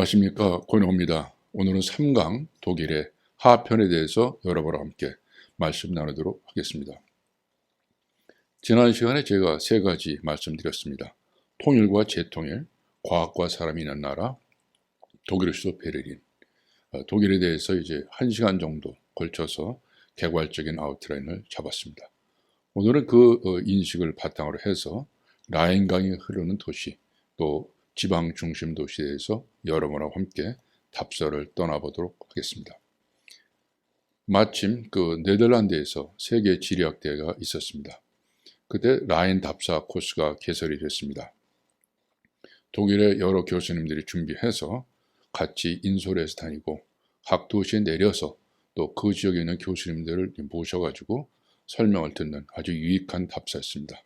안녕하십니까, 권영호입니다. 오늘은 3강 독일의 하편에 대해서 여러분과 함께 말씀 나누도록 하겠습니다. 지난 시간에 제가 세 가지 말씀드렸습니다. 통일과 재통일, 과학과 사람이 있는 나라, 독일의 수도 베를린. 독일에 대해서 이제 1시간 정도 걸쳐서 개괄적인 아웃라인을 잡았습니다. 오늘은 그 인식을 바탕으로 해서 라인강이 흐르는 도시, 또 지방 중심 도시에 대해서 여러분과 함께 답사를 떠나보도록 하겠습니다. 마침 그 네덜란드에서 세계 지리학대회가 있었습니다. 그때 라인 답사 코스가 개설이 됐습니다. 독일의 여러 교수님들이 준비해서 같이 인솔에서 다니고 각 도시에 내려서 또 그 지역에 있는 교수님들을 모셔가지고 설명을 듣는 아주 유익한 답사였습니다.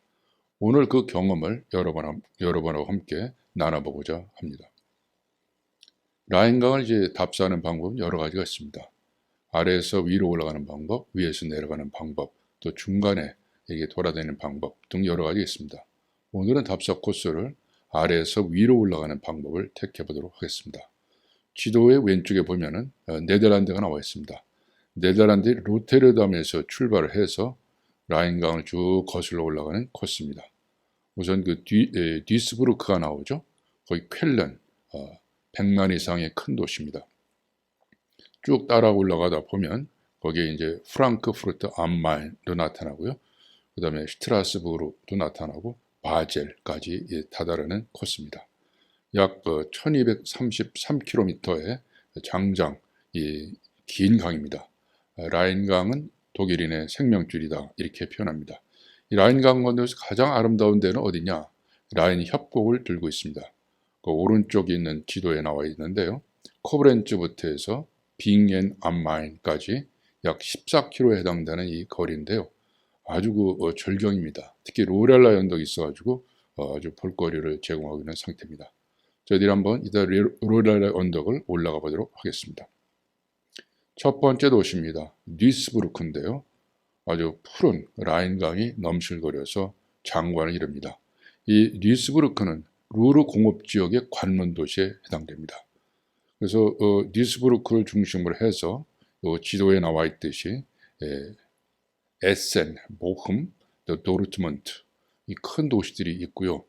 오늘 그 경험을 여러분하고 함께 나눠보고자 합니다. 라인강을 이제 답사하는 방법은 여러 가지가 있습니다. 아래에서 위로 올라가는 방법, 위에서 내려가는 방법, 또 중간에 이게 돌아다니는 방법 등 여러 가지 있습니다. 오늘은 답사 코스를 아래에서 위로 올라가는 방법을 택해 보도록 하겠습니다. 지도의 왼쪽에 보면은 네덜란드가 나와 있습니다. 네덜란드 로테르담에서 출발을 해서 라인강을 쭉 거슬러 올라가는 코스입니다. 우선 그 뒤스부르크가 나오죠. 거기 쾰른 100만 이상의 큰 도시입니다. 쭉 따라 올라가다 보면 거기에 이제 프랑크푸르트 암마인도 나타나고요. 그 다음에 슈트라스부르도 나타나고 바젤까지 다다르는 코스입니다. 약 1233km의 장장 긴 강입니다. 라인강은 독일인의 생명줄이다 이렇게 표현합니다. 이 라인강 건너에서 가장 아름다운 데는 어디냐? 라인 협곡을 들고 있습니다. 그 오른쪽에 있는 지도에 나와 있는데요. 코브렌츠부터 해서 빙엔 암마인까지 약 14km에 해당되는 이 거리인데요. 아주 절경입니다. 특히 로렐라 언덕이 있어가지고 아주 볼거리를 제공하고 있는 상태입니다. 저희들이 한번 이따 로렐라 언덕을 올라가 보도록 하겠습니다. 첫 번째 도시입니다. 뒤스부르크인데요. 아주 푸른 라인강이 넘실거려서 장관을 이룹니다. 이 뒤스부르크는 루르 공업지역의 관문 도시에 해당됩니다. 그래서 뒤스부르크를 중심으로 해서 지도에 나와 있듯이 에센, 보흠, 도르트문트 이 큰 도시들이 있고요.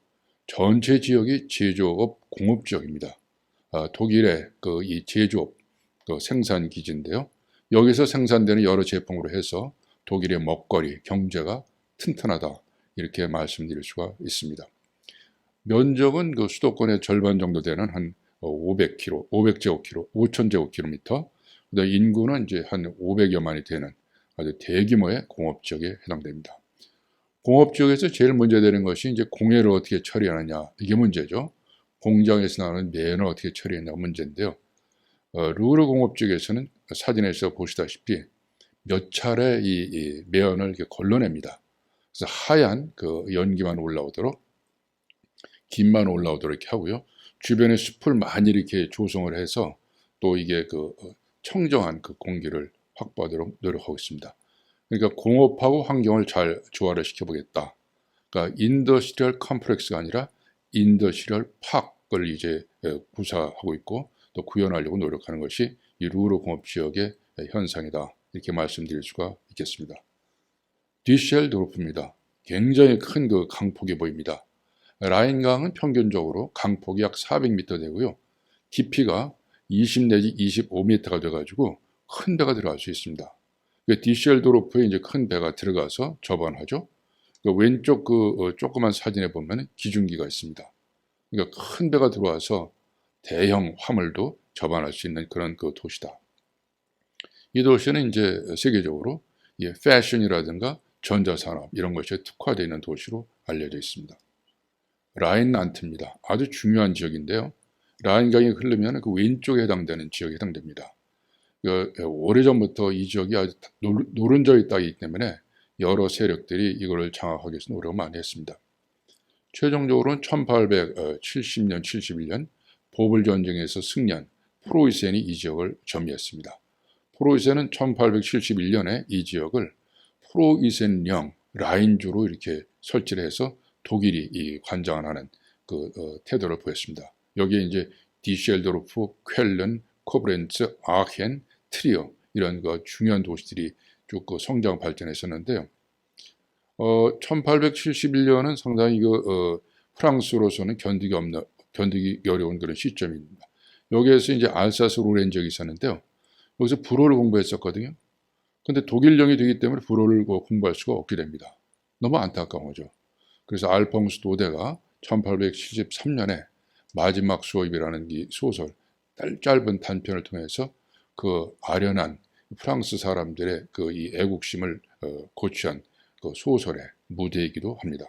전체 지역이 제조업 공업지역입니다. 독일의 이 제조업 생산 기지인데요. 여기서 생산되는 여러 제품으로 해서 독일의 먹거리, 경제가 튼튼하다 이렇게 말씀드릴 수가 있습니다. 면적은 그 수도권의 절반 정도 되는 한 5,000제곱킬로미터, 그다음 인구는 이제 한 500여만이 되는 아주 대규모의 공업지역에 해당됩니다. 공업지역에서 제일 문제되는 것이 이제 공해를 어떻게 처리하느냐 이게 문제죠. 공장에서 나오는 매연을 어떻게 처리하느냐가 문제인데요. 루르 공업지역에서는 사진에서 보시다시피 몇 차례 이 매연을 이렇게 걸러냅니다. 그래서 하얀 그 연기만 올라오도록 김만 올라오도록 이렇게 하고요. 주변에 숲을 많이 이렇게 조성을 해서 또 이게 청정한 그 공기를 확보하도록 노력하고 있습니다. 그러니까 공업하고 환경을 잘 조화를 시켜보겠다. 그러니까 인더스트리얼 컴플렉스가 아니라 인더스트리얼 파크를 이제 구사하고 있고 또 구현하려고 노력하는 것이 이 루르 공업지역의 현상이다. 이렇게 말씀드릴 수가 있겠습니다. 뒤셀도르프입니다. 굉장히 큰 그 강폭이 보입니다. 라인강은 평균적으로 강폭이 약 400m 되고요. 깊이가 20 내지 25m가 돼가지고 큰 배가 들어갈 수 있습니다. 뒤셀도르프에 이제 큰 배가 들어가서 접안하죠. 왼쪽 조그만 사진에 보면 기중기가 있습니다. 그러니까 큰 배가 들어와서 대형 화물도 접안할 수 있는 그런 도시다. 이 도시는 이제 세계적으로 패션이라든가 전자산업 이런 것에 특화되어 있는 도시로 알려져 있습니다. 라인란트입니다. 아주 중요한 지역인데요. 라인강이 흐르면 그 왼쪽에 해당되는 지역에 해당됩니다. 오래전부터 이 지역이 아주 노른자의 땅이기 때문에 여러 세력들이 이걸 장악하기 위해서 노력을 많이 했습니다. 최종적으로는 1870년, 71년 보불전쟁에서 승리한 프로이센이 이 지역을 점유했습니다. 프로이센은 1871년에 이 지역을 프로이센령 라인주로 이렇게 설치를 해서 독일이 관장을 하는 태도를 보였습니다. 여기에 이제 디셀도르프, 쾰른, 코브렌츠, 아헨, 트리어 이런 그 중요한 도시들이 쭉 그 성장 발전했었는데요. 1871년은 상당히 프랑스로서는 견디기 어려운 그런 시점입니다. 여기에서 이제 알사스 로렌 지역이 있었는데요. 여기서 불어를 공부했었거든요. 근데 독일령이 되기 때문에 불어를 공부할 수가 없게 됩니다. 너무 안타까운 거죠. 그래서 알퐁스 도데가 1873년에 마지막 수업이라는 이 소설, 짧은 단편을 통해서 그 아련한 프랑스 사람들의 그 이 애국심을 고취한 그 소설의 무대이기도 합니다.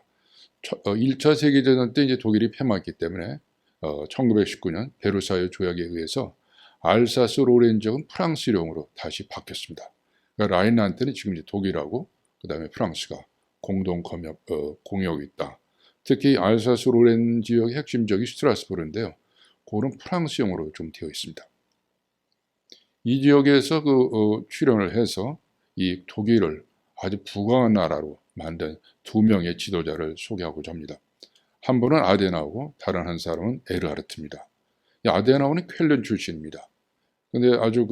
1차 세계대전 때 이제 독일이 패망했기 때문에 1919년 베르사유 조약에 의해서 알사스 로렌 지역은 프랑스령으로 다시 바뀌었습니다. 그러니까 라인란트는 지금 이제 독일하고 그 다음에 프랑스가 공동 공유하고 있다. 특히 알사스 로렌 지역의 핵심 지역이 스트라스부르인데요. 그거는 프랑스형으로 좀 되어 있습니다. 이 지역에서 출연을 해서 이 독일을 아주 부강한 나라로 만든 두 명의 지도자를 소개하고자 합니다. 한 분은 아데나우고 다른 한 사람은 에르하르트입니다. 아데나우는 쾰른 출신입니다. 근데 아주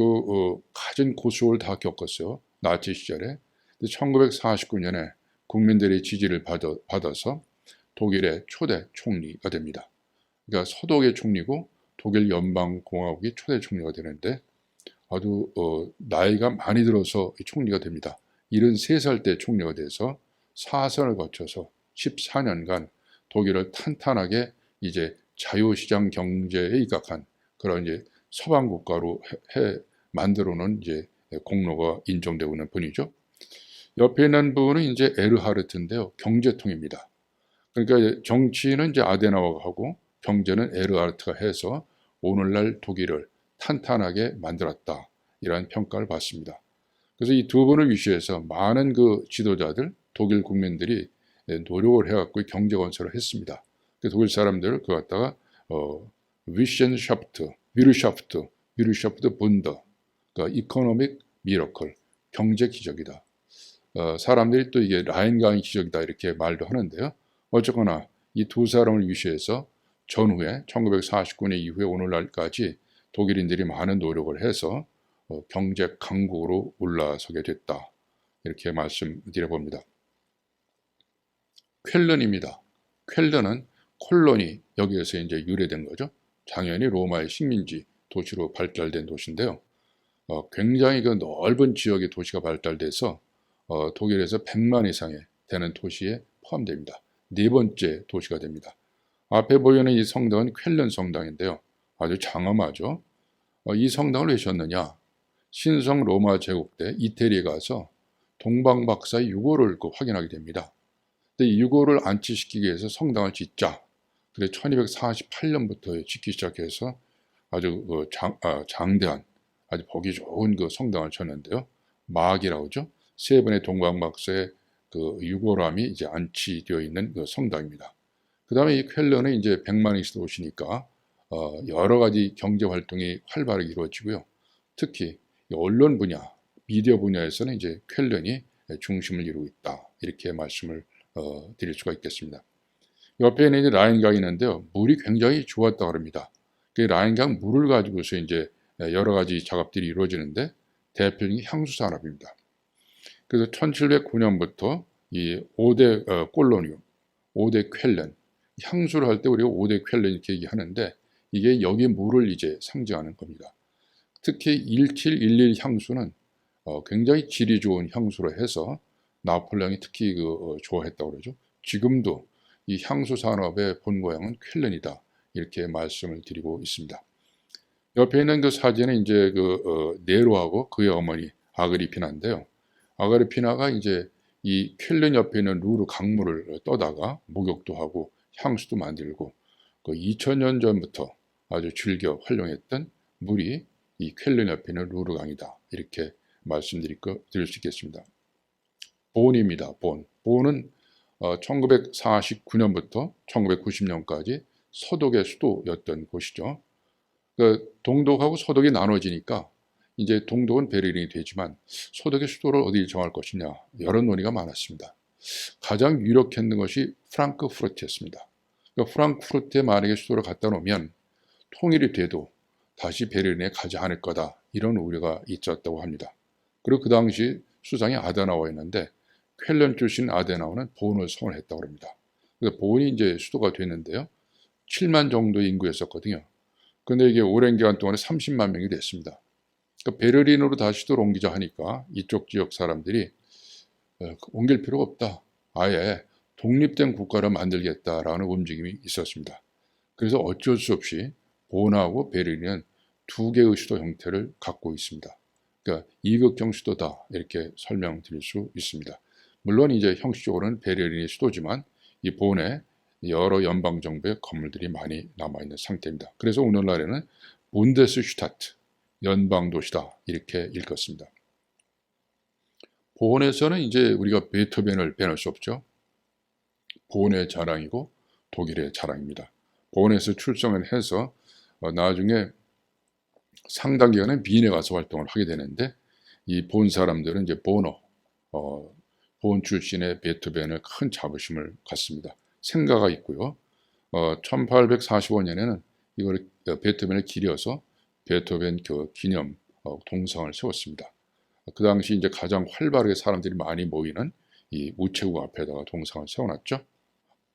갖은 고수를 다 겪었어요. 나치 시절에. 1949년에 국민들의 지지를 받아서 독일의 초대 총리가 됩니다. 그러니까 서독의 총리고 독일 연방공화국의 초대 총리가 되는데 아주 나이가 많이 들어서 총리가 됩니다. 73살 때 총리가 돼서 사선을 거쳐서 14년간 독일을 탄탄하게 이제 자유시장 경제에 입각한 그런 이제 서방 국가로 만들어 놓은 이제 공로가 인정되고 있는 분이죠. 옆에 있는 분은 이제 에르하르트인데요. 경제통입니다. 그러니까 정치는 이제 아데나우어가 하고 경제는 에르하르트가 해서 오늘날 독일을 탄탄하게 만들었다. 이런 평가를 받습니다. 그래서 이 두 분을 위시해서 많은 그 지도자들, 독일 국민들이 노력을 해갖고 경제 건설을 했습니다. 독일 사람들을 그 갖다가 위르샤프트 분더, 그러니까 이코노믹 미러클, 경제 기적이다. 사람들이 또 이게 라인강의 기적이다 이렇게 말도 하는데요. 어쨌거나 이 두 사람을 위시해서 전후에 1949년 이후에 오늘날까지 독일인들이 많은 노력을 해서 경제 강국으로 올라서게 됐다. 이렇게 말씀드려봅니다. 쾰른입니다. 쾰른은 콜로니, 여기에서 이제 유래된 거죠. 당연히 로마의 식민지 도시로 발달된 도시인데요. 굉장히 그 넓은 지역의 도시가 발달돼서 독일에서 100만 이상의 되는 도시에 포함됩니다. 네 번째 도시가 됩니다. 앞에 보이는 이 성당은 쾰른 성당인데요. 아주 장엄하죠. 이 성당을 왜 지었느냐? 신성 로마 제국 때 이태리에 가서 동방박사의 유고를 확인하게 됩니다. 근데 이 유고를 안치시키기 위해서 성당을 짓자. 그래 1248년부터 짓기 시작해서 아주 장대한 아주 보기 좋은 그 성당을 쳤는데요. 마악이라고 하죠. 세 번의 동방박사의 그 유고람이 이제 안치되어 있는 그 성당입니다. 그 다음에 이 쾰른은 이제 100만이 도시니까 여러 가지 경제 활동이 활발하게 이루어지고요. 특히 언론 분야, 미디어 분야에서는 이제 쾰른이 중심을 이루고 있다. 이렇게 말씀을 드릴 수가 있겠습니다. 옆에는 이제 라인강이 있는데요. 물이 굉장히 좋았다고 합니다. 그 라인강 물을 가지고서 이제 여러 가지 작업들이 이루어지는데 대표적인 향수 산업입니다. 그래서 1709년부터 이 5대 콜로니움, 5대 쾰른, 향수를 할 때 우리가 5대 쾰른 이렇게 얘기하는데 이게 여기 물을 이제 상징하는 겁니다. 특히 1711 향수는 굉장히 질이 좋은 향수로 해서 나폴레옹이 특히 좋아했다고 그러죠. 지금도 이 향수 산업의 본고장은 쾰른이다. 이렇게 말씀을 드리고 있습니다. 옆에 있는 그 사진은 이제 네로하고 그의 어머니 아그리피나인데요. 아그리피나가 이제 이 쾰른 옆에 있는 루르 강물을 떠다가 목욕도 하고 향수도 만들고 2000년 전부터 아주 즐겨 활용했던 물이 이 쾰른 옆에 있는 루르 강이다. 이렇게 말씀드릴 수 있겠습니다. 본입니다. 본은 1949년부터 1990년까지 서독의 수도였던 곳이죠. 동독하고 서독이 나눠지니까 이제 동독은 베를린이 되지만 서독의 수도를 어디 정할 것이냐 여러 논의가 많았습니다. 가장 유력했는 것이 프랑크푸르트였습니다. 그러니까 프랑크푸르트에 만약에 수도를 갖다 놓으면 통일이 돼도 다시 베를린에 가지 않을 거다, 이런 우려가 있었다고 합니다. 그리고 그 당시 수상이 아데나우어였는데 쾰른 출신 아데나우어는 본을 성을했다고 합니다. 그래서 본이 이제 수도가 됐는데요. 7만 정도의 인구였었거든요. 근데 이게 오랜 기간 동안에 30만 명이 됐습니다. 그러니까 베를린으로 다시 수도를 옮기자 하니까 이쪽 지역 사람들이 옮길 필요가 없다, 아예 독립된 국가를 만들겠다라는 움직임이 있었습니다. 그래서 어쩔 수 없이 본하고 베를린은 두 개의 수도 형태를 갖고 있습니다. 그러니까 이극형 수도다, 이렇게 설명드릴 수 있습니다. 물론 이제 형식적으로는 베를린이 수도지만 이 본에 여러 연방정부의 건물들이 많이 남아있는 상태입니다. 그래서 오늘날에는 본데스슈타트, 연방도시다, 이렇게 읽었습니다. 본에서는 이제 우리가 베토벤을 빼놓을 수 없죠. 본의 자랑이고 독일의 자랑입니다. 본에서 출생을 해서 나중에 상당 기간은 빈에 가서 활동을 하게 되는데, 이 본 사람들은 이제 본 출신의 베토벤을 큰 자부심을 갖습니다. 생가가 있고요. 1845년에는 이걸 베토벤을 기려서 베토벤 기념 동상을 세웠습니다. 그 당시 이제 가장 활발하게 사람들이 많이 모이는 이 우체국 앞에다가 동상을 세워놨죠.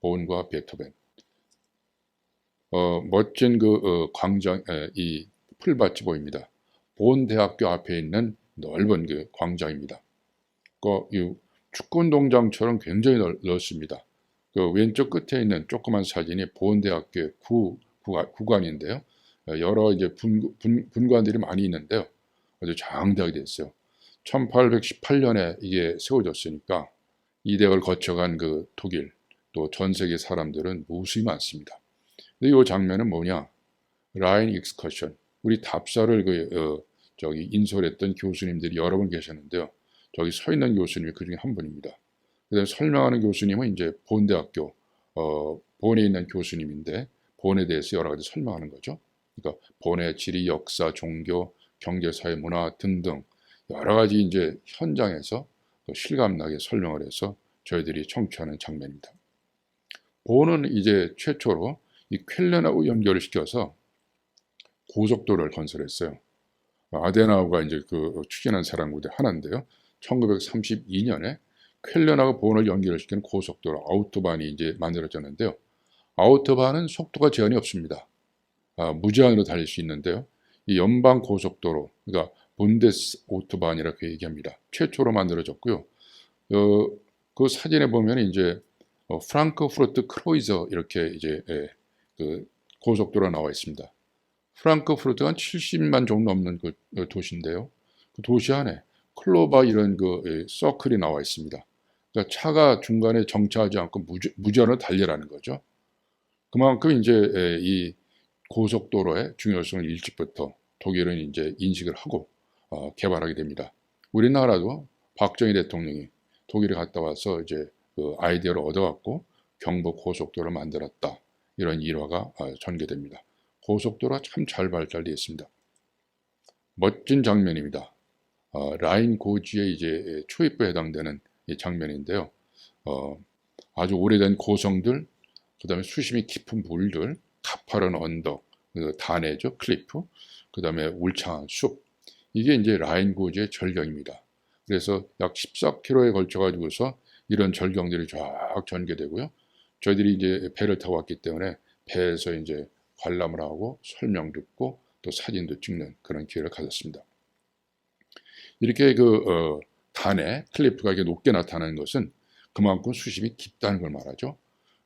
본과 베토벤. 멋진 광장, 이 풀밭이 보입니다. 본 대학교 앞에 있는 넓은 그 광장입니다. 이 축구운동장처럼 굉장히 넓습니다. 그 왼쪽 끝에 있는 조그만 사진이 본 대학교의 구관인데요. 여러 이제 분관들이 많이 있는데요. 아주 장대하게 됐어요. 1818년에 이게 세워졌으니까 이 대학을 거쳐간 그 독일, 또 전 세계 사람들은 무수히 많습니다. 근데 이 장면은 뭐냐? 라인 익스커션. 우리 답사를 인솔했던 교수님들이 여러 분 계셨는데요. 저기 서 있는 교수님이 그 중에 한 분입니다. 그다음에 설명하는 교수님은 이제 본대학교, 본에 있는 교수님인데 본에 대해서 여러 가지 설명하는 거죠. 그러니까 본의 지리, 역사, 종교, 경제, 사회, 문화 등등 여러 가지 이제 현장에서 실감나게 설명을 해서 저희들이 청취하는 장면입니다. 본은 이제 최초로 이 쾰른하고 연결을 시켜서 고속도로를 건설했어요. 아데나우어가 이제 추진한 사람 가운데 하나인데요. 1932년에 쾰른하고 본을 연결을 시키는 고속도로 아우토반이 이제 만들어졌는데요. 아우토반은 속도가 제한이 없습니다. 무제한으로 달릴 수 있는데요. 이 연방 고속도로, 그러니까 본데스 오토반이라고 얘기합니다. 최초로 만들어졌고요. 그 사진에 보면 이제 프랑크푸르트 크로이저 이렇게 이제 그 고속도로가 나와 있습니다. 프랑크푸르트가 한 70만 정도 넘는 그 도시인데요. 그 도시 안에 클로바 이런 서클이 나와 있습니다. 그러니까 차가 중간에 정차하지 않고 무제한으로 달리라는 거죠. 그만큼 이제 이 고속도로의 중요성을 일찍부터 독일은 이제 인식을 하고 개발하게 됩니다. 우리나라도 박정희 대통령이 독일에 갔다 와서 이제 그 아이디어를 얻어갖고 경부 고속도로를 만들었다, 이런 일화가 전개됩니다. 고속도로가 참 잘 발달되어 있습니다. 멋진 장면입니다. 라인 고지의 이제 초입부에 해당되는 이 장면인데요. 아주 오래된 고성들, 그 다음에 수심이 깊은 물들, 가파른 언덕, 단해죠, 클리프, 그 다음에 울창한 숲. 이게 이제 라인 고지의 절경입니다. 그래서 약 14km에 걸쳐가지고서 이런 절경들이 쫙 전개되고요. 저희들이 이제 배를 타고 왔기 때문에 배에서 이제 관람을 하고 설명 듣고 또 사진도 찍는 그런 기회를 가졌습니다. 이렇게 단에 클리프가 이렇게 높게 나타나는 것은 그만큼 수심이 깊다는 걸 말하죠.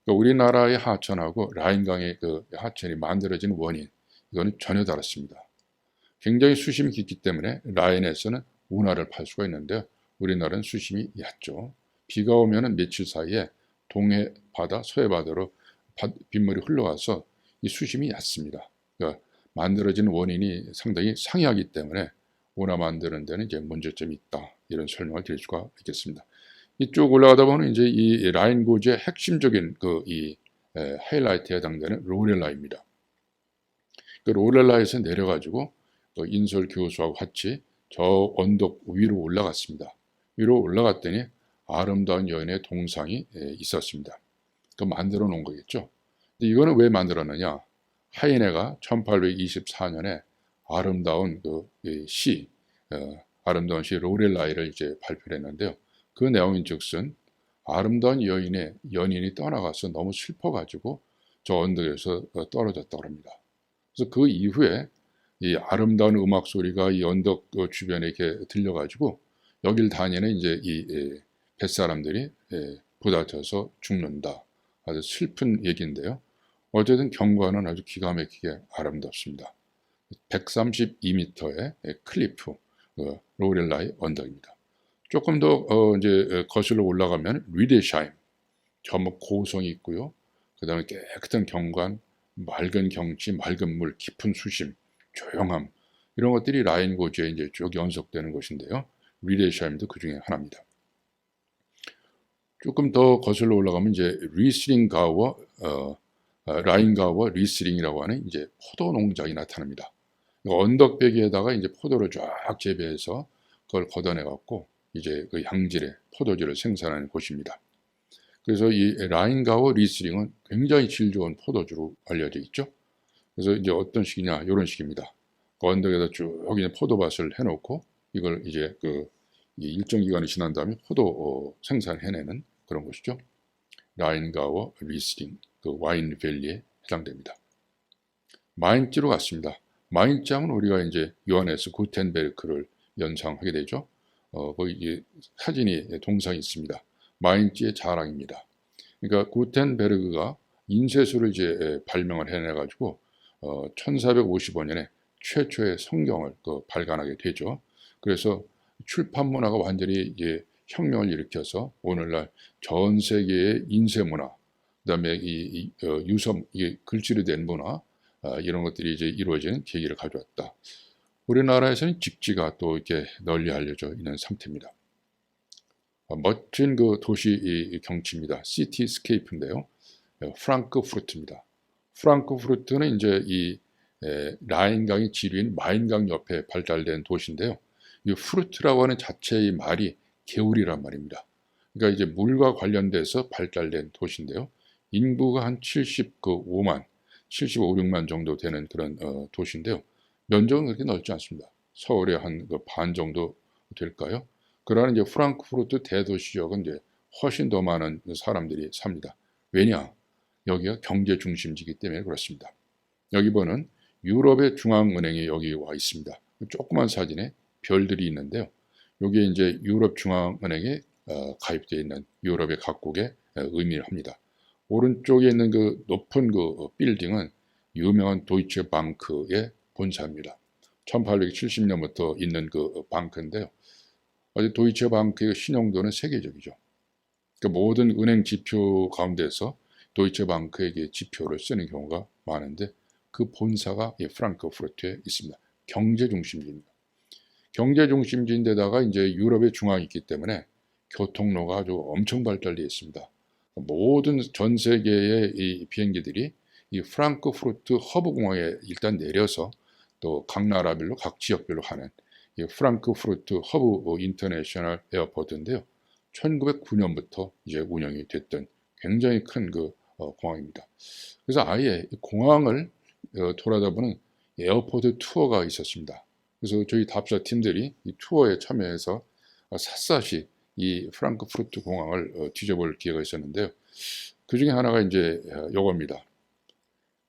그러니까 우리나라의 하천하고 라인강의 하천이 만들어진 원인, 이거는 전혀 다릅니다. 굉장히 수심이 깊기 때문에 라인에서는 운하를 팔 수가 있는데 우리나라는 수심이 얕죠. 비가 오면 며칠 사이에 동해 바다, 서해 바다로 빗물이 흘러가서 이 수심이 얕습니다. 그러니까 만들어진 원인이 상당히 상이하기 때문에 운하 만드는 데는 이제 문제점이 있다, 이런 설명을 드릴 수가 있겠습니다. 이쪽 올라가다 보면 이제 이 라인 고지의 핵심적인 하이라이트에 해당되는 로렐라입니다. 그 로렐라에서 내려가지고 인솔 교수하고 같이 저 언덕 위로 올라갔습니다. 위로 올라갔더니 아름다운 여인의 동상이 있었습니다. 그 만들어 놓은 거겠죠. 근데 이거는 왜 만들었느냐? 하이네가 1824년에 아름다운 아름다운 시 로렐라이를 이제 발표를 했는데요. 그 내용인즉슨 아름다운 여인의 연인이 떠나가서 너무 슬퍼가지고 저 언덕에서 떨어졌다고 합니다. 그래서 그 이후에 이 아름다운 음악 소리가 이 언덕 주변에 이렇게 들려가지고 여길 다니는 이제 이 뱃사람들이 부딪혀서 죽는다. 아주 슬픈 얘기인데요. 어쨌든 경관은 아주 기가 막히게 아름답습니다. 132m의 클리프 로렐라이 언덕입니다. 조금 더 이제 거슬러 올라가면 리데샤임, 전부 고성이 있고요. 그 다음에 깨끗한 경관, 맑은 경치, 맑은 물, 깊은 수심, 조용함 이런 것들이 라인 고지에 이제 쭉 연속되는 것인데요. 리데샤임도 그 중에 하나입니다. 조금 더 거슬러 올라가면 이제 리슬링가워, 라인가워 리슬링이라고 하는 이제 포도 농장이 나타납니다. 언덕배기에다가 이제 포도를 쫙 재배해서 그걸 걷어내 갖고 이제 그 양질의 포도주를 생산하는 곳입니다. 그래서 이 라인가워 리슬링은 굉장히 질 좋은 포도주로 알려져 있죠. 그래서 이제 어떤 식이냐, 이런 식입니다. 그 언덕에다 쭉 이제 포도밭을 해놓고 이걸 이제 일정 기간이 지난 다음에 포도 생산해내는 그런 것이죠. 라인가워 리슬링, 그 와인밸리에 해당됩니다. 마인츠로 갔습니다. 마인츠 하면 우리가 이제 요하네스 구텐베르크를 연상하게 되죠. 거기 사진이 동상이 있습니다. 마인츠의 자랑입니다. 그러니까 구텐베르크가 인쇄술을 이제 발명을 해내가지고 1455년에 최초의 성경을 발간하게 되죠. 그래서 출판 문화가 완전히 이제 혁명을 일으켜서 오늘날 전 세계의 인쇄 문화, 그다음에 유섬, 이게 글씨로 된 문화 이런 것들이 이제 이루어지는 계기를 가져왔다. 우리나라에서는 직지가 또 이렇게 널리 알려져 있는 상태입니다. 멋진 그 도시 경치입니다. 시티스케이프인데요. 프랑크푸르트입니다. 프랑크푸르트는 이제 이 라인강의 지류인 마인강 옆에 발달된 도시인데요. 이 프루트라고 하는 자체의 말이 개울이란 말입니다. 그러니까 이제 물과 관련돼서 발달된 도시인데요. 인구가 한 75만, 6만 정도 되는 그런 도시인데요. 면적은 그렇게 넓지 않습니다. 서울의 한 반 정도 될까요? 그러나 이제 프랑크푸르트 대도시 지역은 이제 훨씬 더 많은 사람들이 삽니다. 왜냐? 여기가 경제 중심지이기 때문에 그렇습니다. 여기 보는 유럽의 중앙은행이 여기 와 있습니다. 조그만 사진에 별들이 있는데요. 여기에 이제 유럽 중앙은행에 가입되어 있는 유럽의 각국의 의미를 합니다. 오른쪽에 있는 그 높은 그 빌딩은 유명한 도이체 방크의 본사입니다. 1870년부터 있는 그 방크인데요. 아주 도이체 방크의 신용도는 세계적이죠. 그러니까 모든 은행 지표 가운데서 도이체 방크에게 지표를 쓰는 경우가 많은데 그 본사가 프랑크푸르트에 있습니다. 경제 중심지입니다. 경제 중심지인데다가 이제 유럽의 중앙이 있기 때문에 교통로가 아주 엄청 발달되어 있습니다. 모든 전 세계의 이 비행기들이 이 프랑크푸르트 허브 공항에 일단 내려서 또 각 나라별로 각 지역별로 하는 이 프랑크푸르트 허브 인터내셔널 에어포트인데요. 1909년부터 이제 운영이 됐던 굉장히 큰 그 공항입니다. 그래서 아예 공항을 돌아다 보는 에어포트 투어가 있었습니다. 그래서 저희 답사 팀들이 이 투어에 참여해서 샅샅이 이 프랑크푸르트 공항을 뒤져볼 기회가 있었는데요. 그 중에 하나가 이제 요겁니다.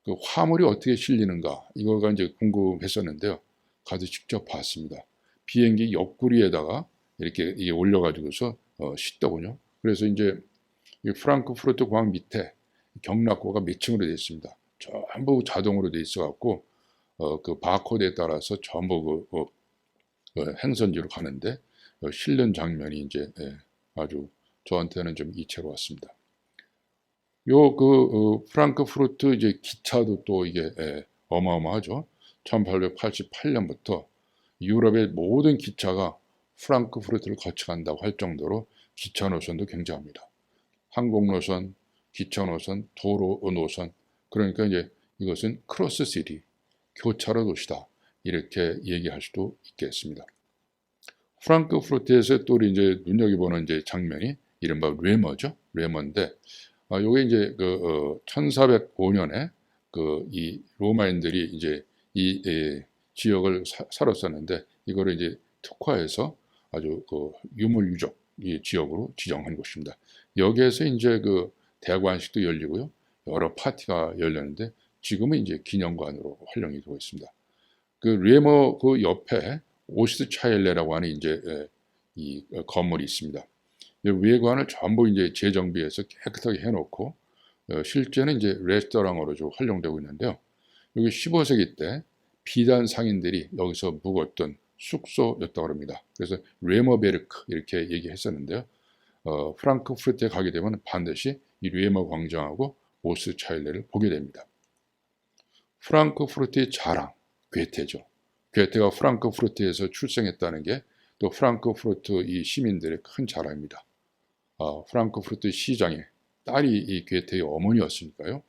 그 화물이 어떻게 실리는가 이거가 이제 궁금했었는데요. 가서 직접 봤습니다. 비행기 옆구리에다가 이렇게 올려가지고서 싣더군요. 그래서 이제 이 프랑크푸르트 공항 밑에 경락고가 몇 층으로 되어 있습니다. 전부 자동으로 되어 있어갖고 그 바코드에 따라서 전부 그 행선지로 가는데 실는 장면이 이제 아주 저한테는 좀 이채로웠습니다. 요 프랑크푸르트 이제 기차도 또 이게 어마어마하죠. 1888년부터 유럽의 모든 기차가 프랑크푸르트를 거쳐간다고 할 정도로 기차 노선도 굉장합니다. 항공 노선, 기차 노선, 도로 노선. 그러니까 이제 이것은 크로스 시티, 교차로 도시다. 이렇게 얘기할 수도 있겠습니다. 프랑크푸르트에서 또 이제 눈여겨보는 이제 장면이 이른바 레머죠. 레머인데, 요게 이제 1405년에 이 로마인들이 이제 이 지역을 살았었는데 이거를 이제 특화해서 아주 유물유적 이 지역으로 지정한 곳입니다. 여기에서 이제 대관식도 열리고요. 여러 파티가 열렸는데 지금은 이제 기념관으로 활용이 되고 있습니다. 르에머 옆에 오스트차일레라고 하는 이제 이 건물이 있습니다. 외관을 전부 이제 재정비해서 깨끗하게 해놓고 실제는 이제 레스토랑으로 좀 활용되고 있는데요. 여기 15세기 때 비단 상인들이 여기서 묵었던 숙소였다고 합니다. 그래서 르에머베르크 이렇게 얘기했었는데요. 프랑크푸르트에 가게 되면 반드시 이 르에머 광장하고 오스트차일레를 보게 됩니다. 프랑크푸르트의 자랑, 괴테죠. 괴테가 프랑크푸르트에서 출생했다는 게 또 프랑크푸르트 이 시민들의 큰 자랑입니다. 프랑크푸르트 시장의 딸이 이 괴테의 어머니였으니까요.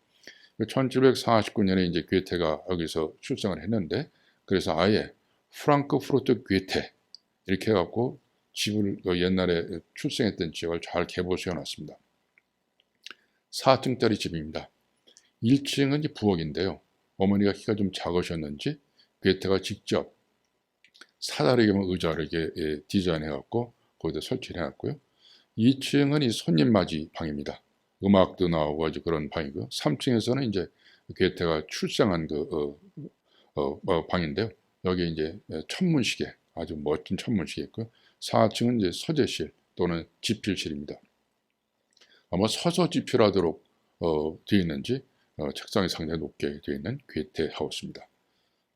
1749년에 이제 괴테가 여기서 출생을 했는데 그래서 아예 프랑크푸르트 괴테 이렇게 해갖고 집을 옛날에 출생했던 지역을 잘 개보수해 놨습니다. 4층짜리 집입니다. 1층은 이제 부엌인데요. 어머니가 키가 좀 작으셨는지 괴테가 직접 사다리경 의자를 이렇게 디자인해갖고 거기다 설치를 해놨고요. 2층은 이 손님 맞이 방입니다. 음악도 나오고 아주 그런 방이고요. 3층에서는 이제 괴테가 출생한 방인데요. 여기 이제 천문시계, 아주 멋진 천문시계 있고요. 4층은 이제 서재실 또는 집필실입니다. 아마 서서 집필하도록 되어 있는지 책상이 상당히 높게 되어 있는 괴테 하우스입니다.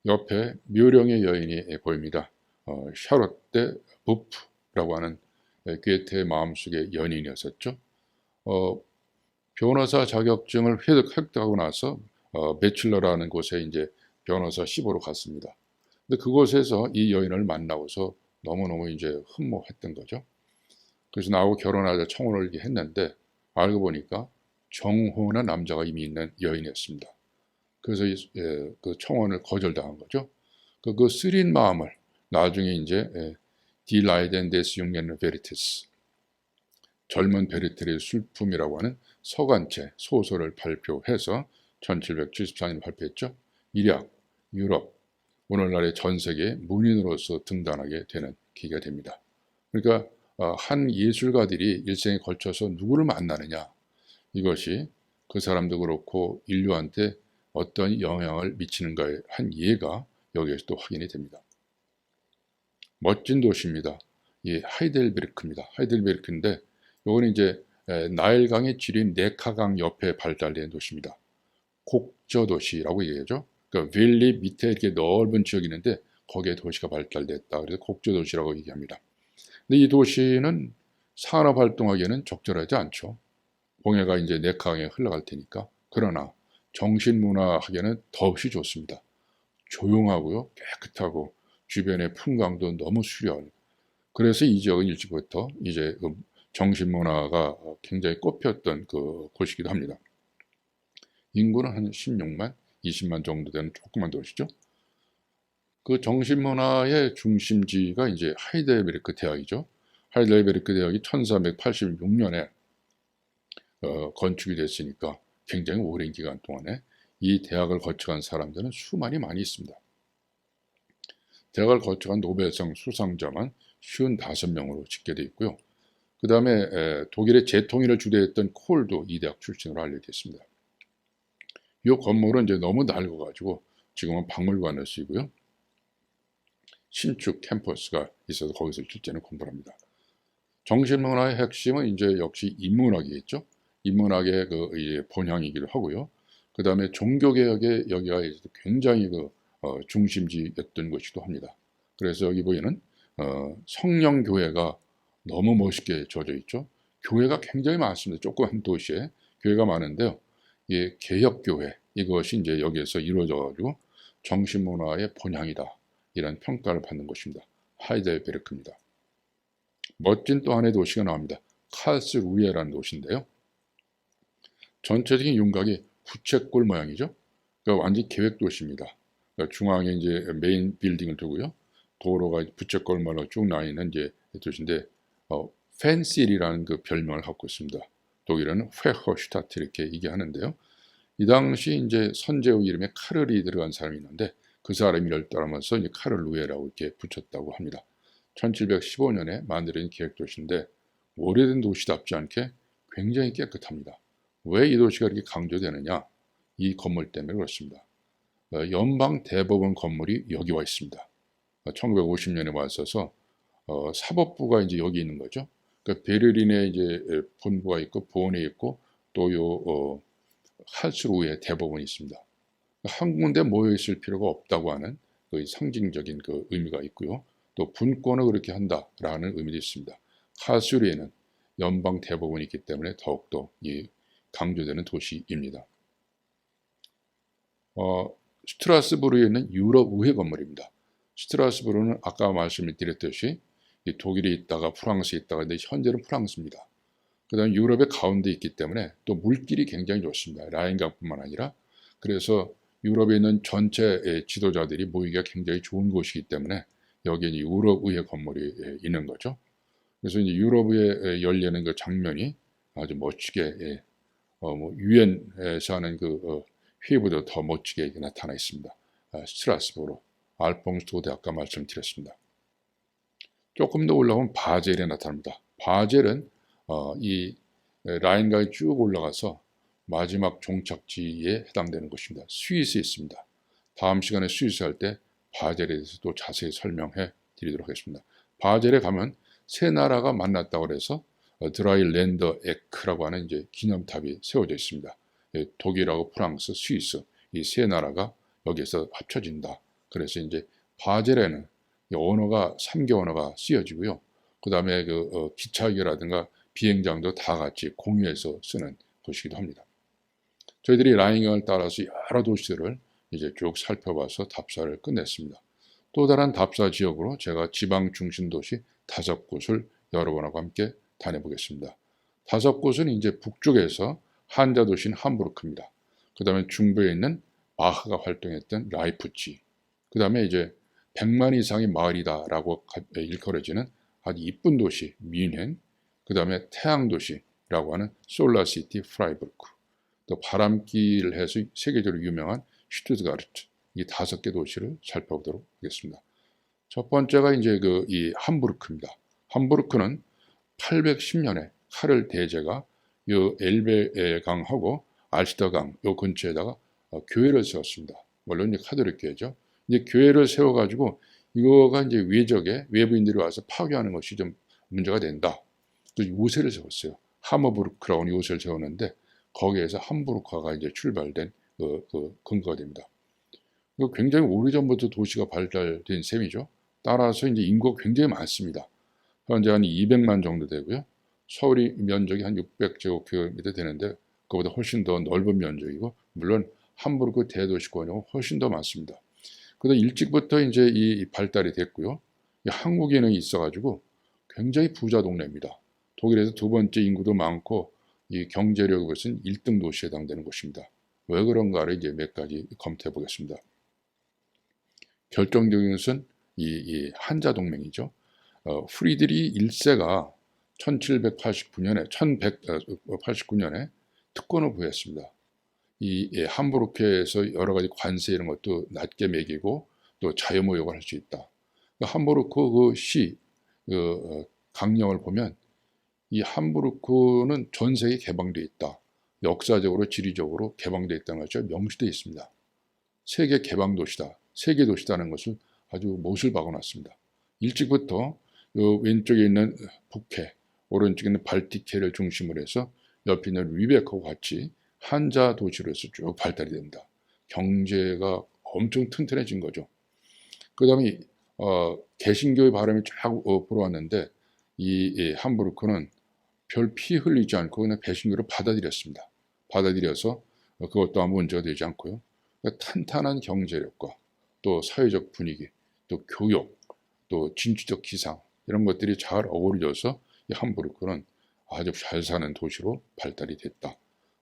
옆에 묘령의 여인이 보입니다. 샤롯데 부프라고 하는 괴테의 마음속의 연인이었었죠. 변호사 자격증을 획득하고 나서 배칠러라는 곳에 이제 변호사 시보로 갔습니다. 근데 그곳에서 이 여인을 만나고서 너무너무 이제 흠모했던 거죠. 그래서 나하고 결혼하자 청혼을 했는데 알고 보니까 정혼한 남자가 이미 있는 여인이었습니다. 그래서 그 청혼을 거절당한 거죠. 그 쓰린 마음을 나중에 이제 Die Leiden des jungen Veritas, 젊은 베르테르의 슬픔이라고 하는 서간체 소설을 발표해서 1774년 발표했죠. 일약 유럽, 오늘날의 전 세계 문인으로서 등단하게 되는 기회가 됩니다. 그러니까 한 예술가들이 일생에 걸쳐서 누구를 만나느냐, 이것이 그 사람도 그렇고 인류한테 어떤 영향을 미치는가의 한 예가 여기에서 또 확인이 됩니다. 멋진 도시입니다. 이 하이델베르크입니다. 하이델베르크인데 이거는 이제 나일강의 지류인 네카강 옆에 발달된 도시입니다. 곡저 도시라고 얘기하죠. 그러니까 밸리 밑에 이렇게 넓은 지역이 있는데 거기에 도시가 발달됐다. 그래서 곡저 도시라고 얘기합니다. 근데 이 도시는 산업 활동하기에는 적절하지 않죠. 봉해가 이제 네카강에 흘러갈 테니까. 그러나 정신문화 하기에는 더없이 좋습니다. 조용하고요, 깨끗하고 주변의 풍광도 너무 수려한. 그래서 이 지역은 일찍부터 이제 정신문화가 굉장히 꼽혔던 곳이기도 합니다. 인구는 한 16만, 20만 정도 되는 조그만 도시죠. 그 정신문화의 중심지가 이제 하이델베르크 대학이죠. 하이델베르크 대학이 1486년에 건축이 됐으니까 굉장히 오랜 기간 동안에 이 대학을 거쳐간 사람들은 많이 있습니다. 대학을 거쳐간 노벨상 수상자만 55명으로 집계되어 있고요. 그 다음에 독일의 재통일을 주도했던 콜도 이 대학 출신으로 알려져 있습니다. 이 건물은 이제 너무 낡아가지고 지금은 박물관을 쓰이고요. 신축 캠퍼스가 있어서 거기서 실제는 공부를 합니다. 정신문화의 핵심은 이제 역시 인문학이겠죠. 인문학의 이제 본향이기도 하고요. 그 다음에 종교개혁에 여기가 굉장히 중심지였던 것이기도 합니다. 그래서 여기 보이는 성령교회가 너무 멋있게 지어져 있죠. 교회가 굉장히 많습니다. 조그만 도시에 교회가 많은데요. 이 개혁교회, 이것이 이제 여기에서 이루어져가지고 정신문화의 본향이다, 이런 평가를 받는 곳입니다. 하이델베르크입니다. 멋진 또 하나의 도시가 나옵니다. 칼스루헤라는 도시인데요. 전체적인 윤곽이 부채꼴 모양이죠. 그러니까 완전히 계획도시입니다. 그러니까 중앙에 이제 메인 빌딩을 두고요. 도로가 부채꼴 모양으로 쭉 나 있는 이제 도시인데, 펜실이라는 그 별명을 갖고 있습니다. 독일어는 회허슈타트 이렇게 얘기하는데요. 이 당시 이제 선제후 이름에 카를이 들어간 사람이 있는데 그 사람이 이를 따르면서 이제 카를 루에라고 이렇게 붙였다고 합니다. 1715년에 만들어진 계획도시인데 오래된 도시답지 않게 굉장히 깨끗합니다. 왜 이 도시가 이렇게 강조되느냐? 이 건물 때문에 그렇습니다. 연방 대법원 건물이 여기 와 있습니다. 1950년에 왔어서 사법부가 이제 여기 있는 거죠. 그러니까 베를린에 이제 본부가 있고 본에 있고 또요 할스루에 대법원이 있습니다. 한 군데 모여 있을 필요가 없다고 하는 그 상징적인 그 의미가 있고요. 또 분권을 그렇게 한다라는 의미도 있습니다. 하수리에는 연방 대법원이 있기 때문에 더욱더 이 강조되는 도시입니다. 슈트라스부르에 있는 유럽 의회 건물입니다. 슈트라스부르는 아까 말씀을 드렸듯이 독일에 있다가 프랑스에 있다가 근데 현재는 프랑스입니다. 그 다음에 유럽의 가운데 있기 때문에 또 물길이 굉장히 좋습니다. 라인강뿐만 아니라 그래서 유럽에 있는 전체 지도자들이 모이기가 굉장히 좋은 곳이기 때문에 여기에 유럽 의회 건물이 있는 거죠. 그래서 이제 유럽에 열리는 그 장면이 아주 멋지게 유엔에서 하는 그 회의보다 더 멋지게 나타나 있습니다. 스트라스부르, 알퐁스 도데 아까 말씀드렸습니다. 조금 더 올라오면 바젤에 나타납니다. 바젤은 이 라인강이 쭉 올라가서 마지막 종착지에 해당되는 곳입니다. 스위스에 있습니다. 다음 시간에 스위스 할 때 바젤에 대해서 또 자세히 설명해 드리도록 하겠습니다. 바젤에 가면 세 나라가 만났다고 해서 드라일랜더 에크라고 하는 이제 기념탑이 세워져 있습니다. 독일하고 프랑스, 스위스 이 세 나라가 여기에서 합쳐진다. 그래서 이제 바젤에는 언어가 3개 언어가 쓰여지고요. 그 다음에 그 기차기라든가 비행장도 다 같이 공유해서 쓰는 곳이기도 합니다. 저희들이 라인강을 따라서 여러 도시들을 이제 쭉 살펴봐서 답사를 끝냈습니다. 또 다른 답사 지역으로 제가 지방 중심 도시 5곳을 여러분하고 함께 다녀보겠습니다. 5곳은 이제 북쪽에서 한자 도시인 함부르크입니다. 그 다음에 중부에 있는 바흐가 활동했던 라이프치, 그 다음에 이제 100만 이상의 마을이다라고 일컬어지는 아주 이쁜 도시 뮌헨, 그 다음에 태양 도시라고 하는 솔라시티 프라이부르크, 또 바람길을 해서 세계적으로 유명한 슈투트가르트, 이 5개 도시를 살펴보도록 하겠습니다. 첫 번째가 이제 이 함부르크입니다. 함부르크는 810년에 카를 대제가 이 엘베강하고 알스터강 요 근처에다가 교회를 세웠습니다. 물론 이제 카톨릭 교회죠. 이제 교회를 세워가지고 이거가 이제 외적에 외부인들이 와서 파괴하는 것이 좀 문제가 된다. 또 요새를 세웠어요. 하머부르크라고 하는 요새를 세웠는데 거기에서 함부르크가 이제 출발된 그 근거가 됩니다. 굉장히 오래전부터 도시가 발달된 셈이죠. 따라서 이제 인구가 굉장히 많습니다. 현재 한 200만 정도 되고요. 서울이 면적이 한 600제곱킬로미터 되는데 그보다 훨씬 더 넓은 면적이고 물론 함부르크 대도시권이 훨씬 더 많습니다. 그래서 일찍부터 이제 이 발달이 됐고요. 한국인이 있어가지고 굉장히 부자 동네입니다. 독일에서 두 번째 인구도 많고 이 경제력이 벌써 1등 도시에 해당되는 곳입니다. 왜 그런가를 이제 몇 가지 검토해 보겠습니다. 결정적인 것은 이 한자 동맹이죠. 프리드리 1세가 1189년에 특권을 부여했습니다. 이 함부르크에서 여러 가지 관세 이런 것도 낮게 매기고 또 자유무역을 할 수 있다. 함부르크 그 시 강령을 보면 이 함부르크는 전 세계에 개방되어 있다. 역사적으로 지리적으로 개방되어 있다는 것이 명시되어 있습니다. 세계 개방 도시다. 세계 도시다는 것을 아주 못을 박아놨습니다. 일찍부터 왼쪽에 있는 북해, 오른쪽에 있는 발틱해를 중심으로 해서 옆에 있는 리베크와 같이 한자 도시로서 쭉 발달이 됩니다. 경제가 엄청 튼튼해진 거죠. 그 다음에 개신교의 바람이 쫙 불어왔는데 이 함부르크는 별 피 흘리지 않고 그냥 개신교를 받아들였습니다. 받아들여서 그것도 아무 문제가 되지 않고요. 그러니까 탄탄한 경제력과 또 사회적 분위기, 또 교육, 또 진취적 기상 이런 것들이 잘 어우러져서 이 함부르크는 아주 잘 사는 도시로 발달이 됐다.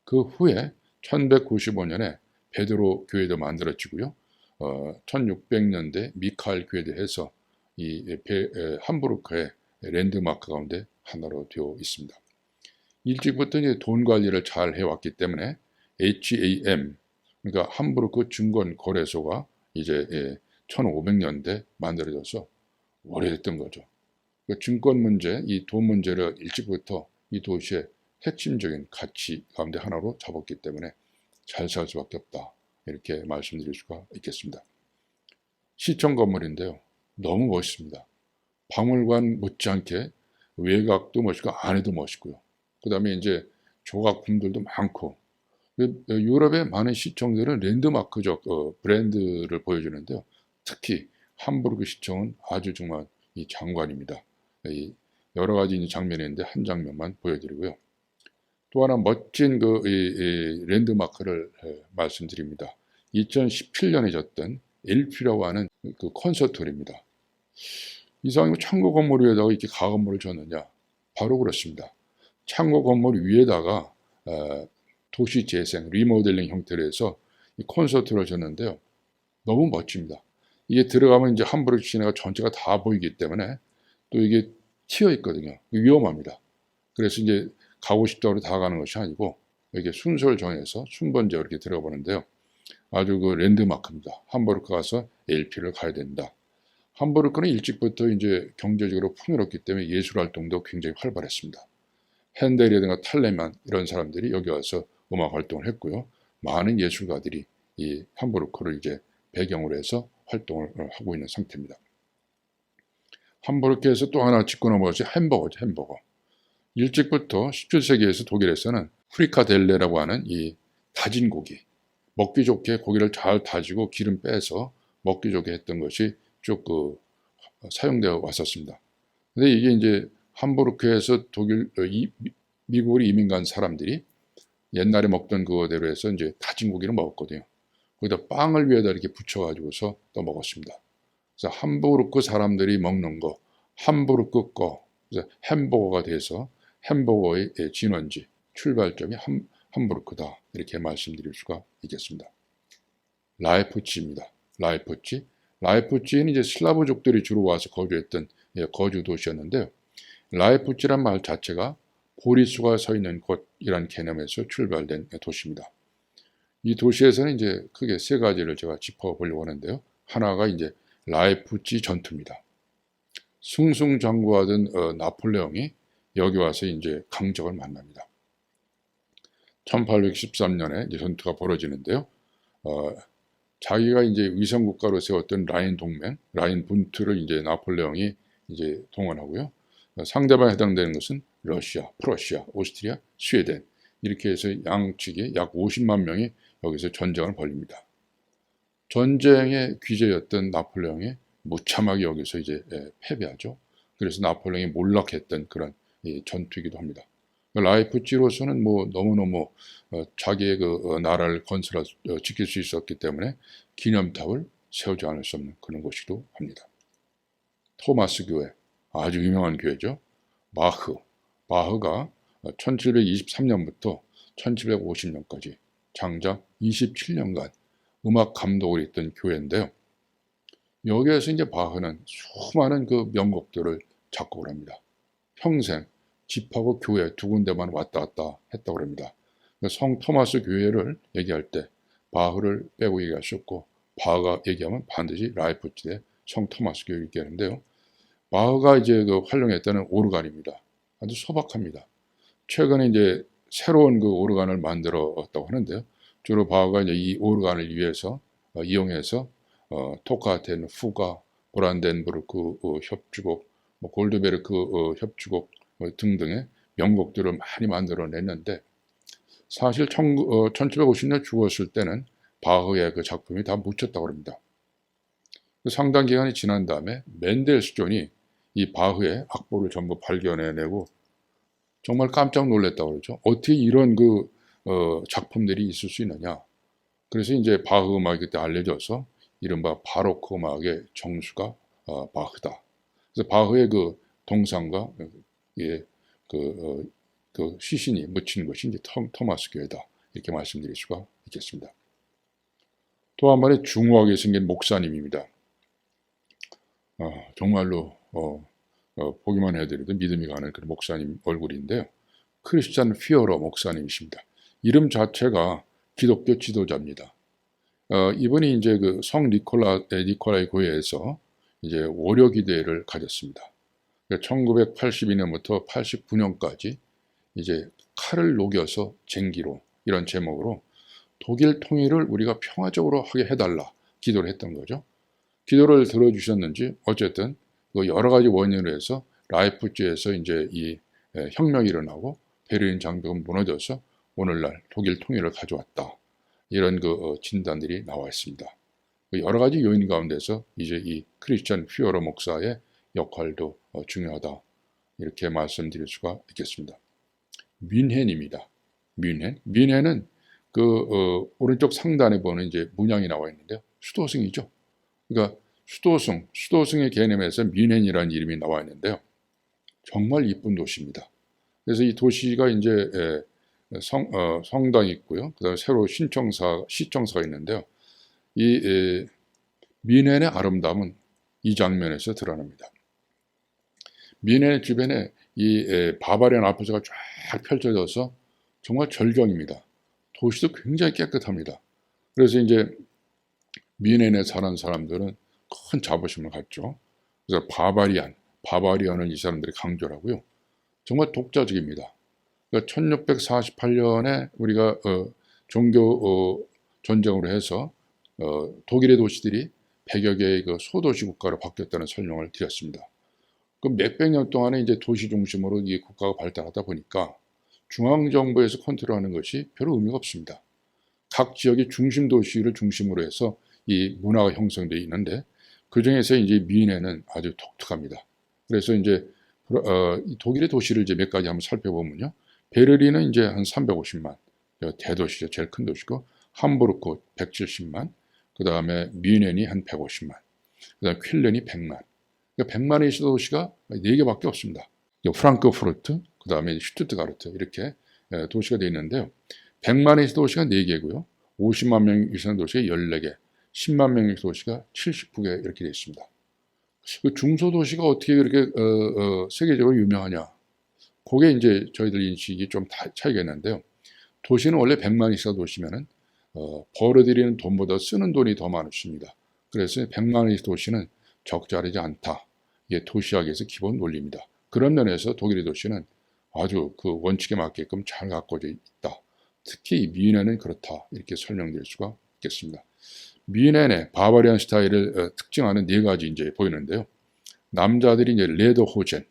그 후에 1195년에 베드로 교회도 만들어지고요. 1600년대 미카엘 교회도 해서 이 함부르크의 랜드마크 가운데 하나로 되어 있습니다. 일찍부터 이제 돈 관리를 잘 해왔기 때문에 HAM, 그러니까 함부르크 증권거래소가 이제 1500년대 만들어져서 오래됐던 거죠. 그 증권 문제, 이 돈 문제를 일찍부터 이 도시의 핵심적인 가치 가운데 하나로 잡았기 때문에 잘 살 수밖에 없다. 이렇게 말씀드릴 수가 있겠습니다. 시청 건물인데요. 너무 멋있습니다. 박물관 못지않게 외곽도 멋있고 안에도 멋있고요. 그 다음에 이제 조각품들도 많고, 유럽의 많은 시청들은 랜드마크적 브랜드를 보여주는데요. 특히 함부르크 시청은 아주 정말 이 장관입니다. 이 여러 가지 장면인데 한 장면만 보여드리고요. 또 하나 멋진 이 랜드마크를 말씀드립니다. 2017년에 졌던 엘피라고 하는 그 콘서트홀입니다. 이상하게 창고 건물 위에다가 이렇게 가건물을 졌느냐? 바로 그렇습니다. 창고 건물 위에다가 도시 재생, 리모델링 형태로 해서 이 콘서트를 졌는데요. 너무 멋집니다. 이게 들어가면 이제 함부르크 시내가 전체가 다 보이기 때문에 또 이게 튀어 있거든요. 위험합니다. 그래서 이제 가고 싶다고 다 가는 것이 아니고 이렇게 순서를 정해서 순번제로 이렇게 들어가 보는데요. 아주 그 랜드마크입니다. 함부르크 가서 LP를 가야 된다. 함부르크는 일찍부터 이제 경제적으로 풍요롭기 때문에 예술 활동도 굉장히 활발했습니다. 핸델이라든가 탈레만 이런 사람들이 여기 와서 음악 활동을 했고요. 많은 예술가들이 이 함부르크를 이제 배경으로 해서 활동을 하고 있는 상태입니다. 함부르크에서 또 하나 짚고 넘어가서 햄버거죠, 햄버거. 일찍부터 17세기에서 독일에서는 프리카델레라고 하는 이 다진 고기, 먹기 좋게 고기를 잘 다지고 기름 빼서 먹기 좋게 했던 것이 쭉 사용되어 왔었습니다. 근데 이게 이제 함부르크에서 미국으로 이민 간 사람들이 옛날에 먹던 그거대로 해서 이제 다진 고기를 먹었거든요. 거기다 빵을 위에다 이렇게 붙여가지고서 또 먹었습니다. 그래서 함부르크 사람들이 먹는 거, 함부르크 거, 그래서 햄버거가 돼서 햄버거의 진원지, 출발점이 함부르크다. 이렇게 말씀드릴 수가 있겠습니다. 라이프치히입니다. 라이프치히는 이제 슬라브족들이 주로 와서 거주했던 거주 도시였는데요. 라이프치히란 말 자체가 보리수가 서 있는 곳이란 개념에서 출발된 도시입니다. 이 도시에서는 이제 크게 세 가지를 제가 짚어보려고 하는데요. 하나가 이제 라이프치히 전투입니다. 승승장구하던 나폴레옹이 여기 와서 이제 강적을 만납니다. 1813년에 이제 전투가 벌어지는데요. 자기가 이제 위성국가로 세웠던 라인 동맹, 라인 분투를 이제 나폴레옹이 이제 동원하고요. 상대방에 해당되는 것은 러시아, 프러시아, 오스트리아, 스웨덴 이렇게 해서 양측에 약 50만 명이 여기서 전쟁을 벌입니다. 전쟁의 귀재였던 나폴레옹이 무참하게 여기서 이제 패배하죠. 그래서 나폴레옹이 몰락했던 그런 전투이기도 합니다. 라이프치히로서는 뭐 너무너무 자기의 그 나라를 지킬 수 있었기 때문에 기념탑을 세우지 않을 수 없는 그런 곳이기도 합니다. 토마스 교회, 아주 유명한 교회죠. 바흐가 1723년부터 1750년까지 장작 27년간 음악 감독을 했던 교회인데요. 여기에서 이제 바흐는 수많은 그 명곡들을 작곡을 합니다. 평생 집하고 교회 두 군데만 왔다 갔다 했다고 합니다. 성 토마스 교회를 얘기할 때 바흐를 빼고 얘기할 수 없고 바흐가 얘기하면 반드시 라이프치히의 성 토마스 교회를 얘기하는데요. 바흐가 이제 그 활용했다는 오르간입니다. 아주 소박합니다. 최근에 이제 새로운 그 오르간을 만들었다고 하는데요. 주로 바흐가 이제 이 오르간을 이용해서 토카텐, 후가, 브란덴부르크 협주곡, 골드베르크 협주곡 등등의 명곡들을 많이 만들어냈는데 사실 1750년 죽었을 때는 바흐의 그 작품이 다 묻혔다고 합니다. 상당 기간이 지난 다음에 멘델스존이 이 바흐의 악보를 전부 발견해내고 정말 깜짝 놀랐다고 그러죠. 어떻게 이런 그 작품들이 있을 수 있느냐. 그래서 이제 바흐 음악이 그때 알려져서 이른바 바로크 음악의 정수가 바흐다. 그래서 바흐의 그 동상과 그 시신이 묻힌 것이 이제 토마스 교회다. 이렇게 말씀드릴 수가 있겠습니다. 또 한 번의 중후하게 생긴 목사님입니다. 정말로 보기만 해드려도 믿음이 가는 그런 목사님 얼굴인데요. 크리스찬 피어러 목사님이십니다. 이름 자체가 기독교 지도자입니다. 이분이 이제 그 성 니콜라이 교회에서 이제 월요 기도회를 가졌습니다. 1982년부터 89년까지 이제 칼을 녹여서 쟁기로 이런 제목으로 독일 통일을 우리가 평화적으로 하게 해달라 기도를 했던 거죠. 기도를 들어주셨는지 어쨌든 그 여러 가지 원인으로 해서 라이프치히에서 이제 이 혁명이 일어나고 베를린 장벽은 무너져서 오늘날 독일 통일을 가져왔다. 이런 그 진단들이 나와 있습니다. 여러 가지 요인 가운데서 이제 이 크리스찬 퓨어러 목사의 역할도 중요하다. 이렇게 말씀드릴 수가 있겠습니다. 뮌헨입니다. 뮌헨은 그 오른쪽 상단에 보는 이제 문양이 나와 있는데요. 수도승이죠. 그러니까 수도승의 개념에서 뮌헨이라는 이름이 나와 있는데요. 정말 이쁜 도시입니다. 그래서 이 도시가 이제 성당이 있고요. 그다음에 새로 시청사가 있는데요. 이 뮌헨의 아름다움은 이 장면에서 드러납니다. 뮌헨 주변에 이 바바리안 알프스가 쫙 펼쳐져서 정말 절경입니다. 도시도 굉장히 깨끗합니다. 그래서 이제 뮌헨에 사는 사람들은 큰 자부심을 갖죠. 그래서 바바리안을 이 사람들이 강조를 하고요. 정말 독자적입니다. 그러니까 1648년에 우리가 종교 전쟁으로 해서 독일의 도시들이 100여 개의 그 소도시 국가로 바뀌었다는 설명을 드렸습니다. 그 몇백 년 동안에 이제 도시 중심으로 이 국가가 발달하다 보니까 중앙정부에서 컨트롤하는 것이 별로 의미가 없습니다. 각 지역의 중심 도시를 중심으로 해서 이 문화가 형성되어 있는데 그 중에서 이제 뮌헨은 아주 독특합니다. 그래서 이제 독일의 도시를 이제 몇 가지 한번 살펴보면요. 베를린은 이제 한 350만, 대도시죠. 제일 큰 도시고, 함부르크 170만, 그 다음에 뮌헨이 한 150만, 그 다음에 쾰른이 100만. 그러니까 100만의 도시가 4개밖에 없습니다. 프랑크푸르트, 그 다음에 슈투트가르트 이렇게 도시가 되어 있는데요. 100만의 도시가 4개고요. 50만 명 이상의 도시가 14개, 10만 명의 도시가 79개 이렇게 되어 있습니다. 그 중소도시가 어떻게 그렇게 세계적으로 유명하냐? 그게 이제 저희들 인식이 좀 차이가 있는데요. 도시는 원래 100만 이상 도시면은 벌어들이는 돈보다 쓰는 돈이 더 많습니다. 그래서 100만의 도시는 적절하지 않다. 이게 도시학에서 기본 논리입니다. 그런 면에서 독일의 도시는 아주 그 원칙에 맞게끔 잘 가꿔져 있다. 특히 뮌헨은 그렇다. 이렇게 설명드릴 수가 있겠습니다. 뮌헨의 바바리안 스타일을 특징하는 4가지 이제 보이는데요. 남자들이 이제 레더호젠,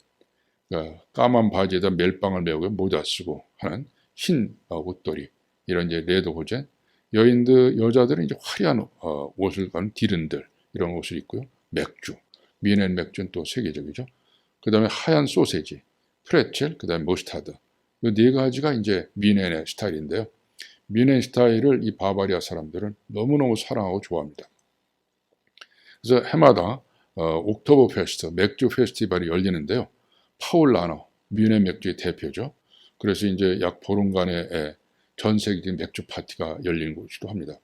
까만 바지에다 멜빵을 메고 모자 쓰고 하는 흰 옷도리, 이런 이제 레더호젠. 여자들은 이제 화려한 옷을 가는 디른들, 이런 옷을 입고요. 맥주, 뮌헨 맥주는 또 세계적이죠. 그 다음에 하얀 소세지, 프레첼, 그 다음에 머스타드. 이 4가지가 이제 뮌헨의 스타일인데요. 뮌헨 스타일을 이 바바리아 사람들은 너무너무 사랑하고 좋아합니다. 그래서 해마다 옥토버 페스트, 맥주 페스티벌이 열리는데요. 파울라너, 뮌헨 맥주의 대표죠. 그래서 이제 약 보름간의 전 세계적인 맥주 파티가 열리는 곳이기도 합니다.